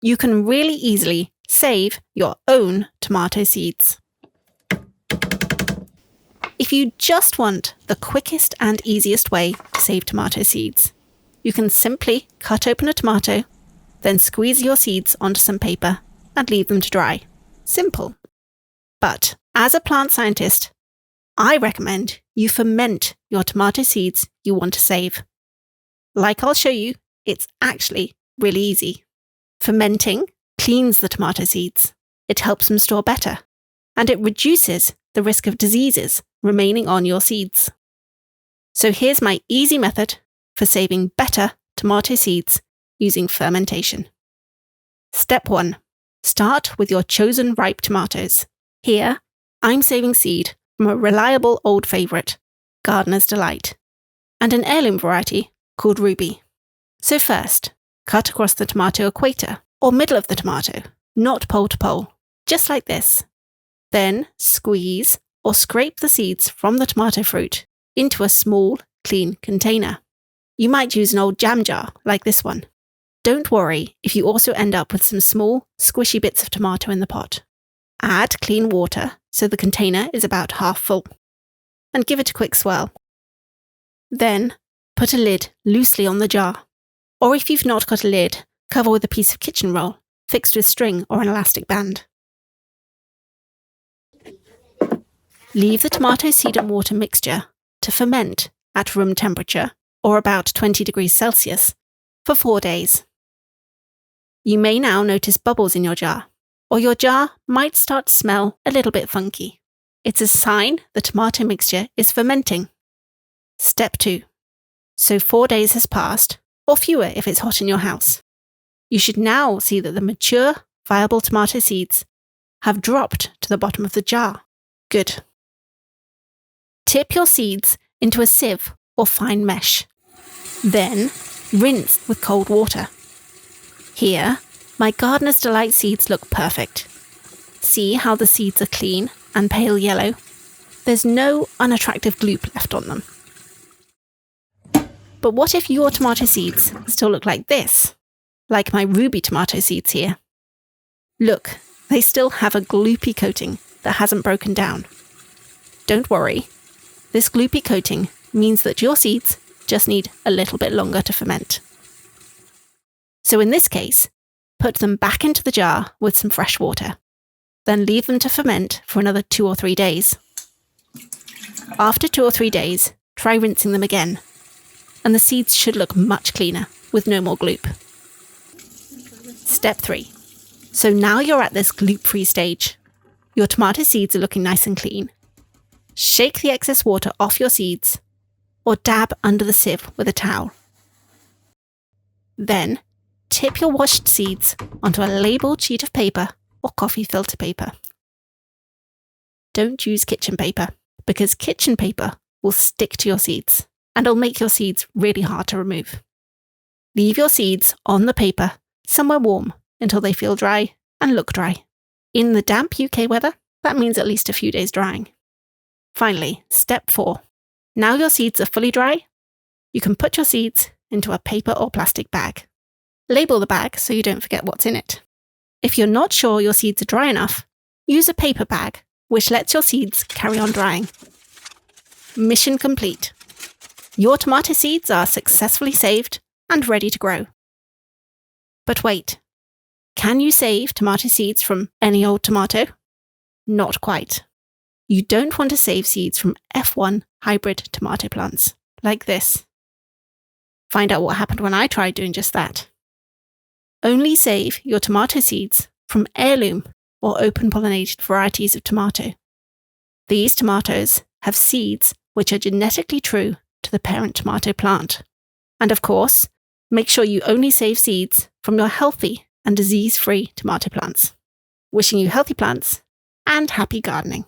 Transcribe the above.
you can really easily save your own tomato seeds. If you just want the quickest and easiest way to save tomato seeds, you can simply cut open a tomato, then squeeze your seeds onto some paper and leave them to dry. Simple. But as a plant scientist, I recommend you ferment your tomato seeds you want to save. Like I'll show you, it's actually really easy. Fermenting cleans the tomato seeds. It helps them store better, and it reduces the risk of diseases remaining on your seeds. So here's my easy method for saving better tomato seeds using fermentation. Step 1. Start with your chosen ripe tomatoes. Here, I'm saving seed from a reliable old favourite, Gardener's Delight, and an heirloom variety called Ruby. So first, cut across the tomato equator, or middle of the tomato, not pole to pole, just like this. Then squeeze or scrape the seeds from the tomato fruit into a small, clean container. You might use an old jam jar like this one. Don't worry if you also end up with some small, squishy bits of tomato in the pot. Add clean water so the container is about half full, and give it a quick swirl. Then, put a lid loosely on the jar, or if you've not got a lid, cover with a piece of kitchen roll fixed with string or an elastic band. Leave the tomato seed and water mixture to ferment at room temperature, or about 20 degrees Celsius, for 4 days. You may now notice bubbles in your jar, or your jar might start to smell a little bit funky. It's a sign the tomato mixture is fermenting. Step 2. So 4 days has passed, or fewer if it's hot in your house. You should now see that the mature, viable tomato seeds have dropped to the bottom of the jar. Good. Tip your seeds into a sieve or fine mesh. Then, rinse with cold water. Here, my Gardener's Delight seeds look perfect. See how the seeds are clean and pale yellow? There's no unattractive gloop left on them. But what if your tomato seeds still look like this? Like my Ruby tomato seeds here. Look, they still have a gloopy coating that hasn't broken down. Don't worry. This gloopy coating means that your seeds just need a little bit longer to ferment. So in this case, put them back into the jar with some fresh water. Then leave them to ferment for another 2 or 3 days. After 2 or 3 days, try rinsing them again. And the seeds should look much cleaner with no more gloop. Step 3. So now you're at this gloop-free stage. Your tomato seeds are looking nice and clean. Shake the excess water off your seeds, or dab under the sieve with a towel. Then, tip your washed seeds onto a labelled sheet of paper or coffee filter paper. Don't use kitchen paper, because kitchen paper will stick to your seeds, and it'll make your seeds really hard to remove. Leave your seeds on the paper somewhere warm until they feel dry and look dry. In the damp UK weather, that means at least a few days drying. Finally, step 4. Now your seeds are fully dry, you can put your seeds into a paper or plastic bag. Label the bag so you don't forget what's in it. If you're not sure your seeds are dry enough, use a paper bag, which lets your seeds carry on drying. Mission complete. Your tomato seeds are successfully saved and ready to grow. But wait, can you save tomato seeds from any old tomato? Not quite. You don't want to save seeds from F1 hybrid tomato plants, like this. Find out what happened when I tried doing just that. Only save your tomato seeds from heirloom or open-pollinated varieties of tomato. These tomatoes have seeds which are genetically true to the parent tomato plant. And of course, make sure you only save seeds from your healthy and disease-free tomato plants. Wishing you healthy plants and happy gardening.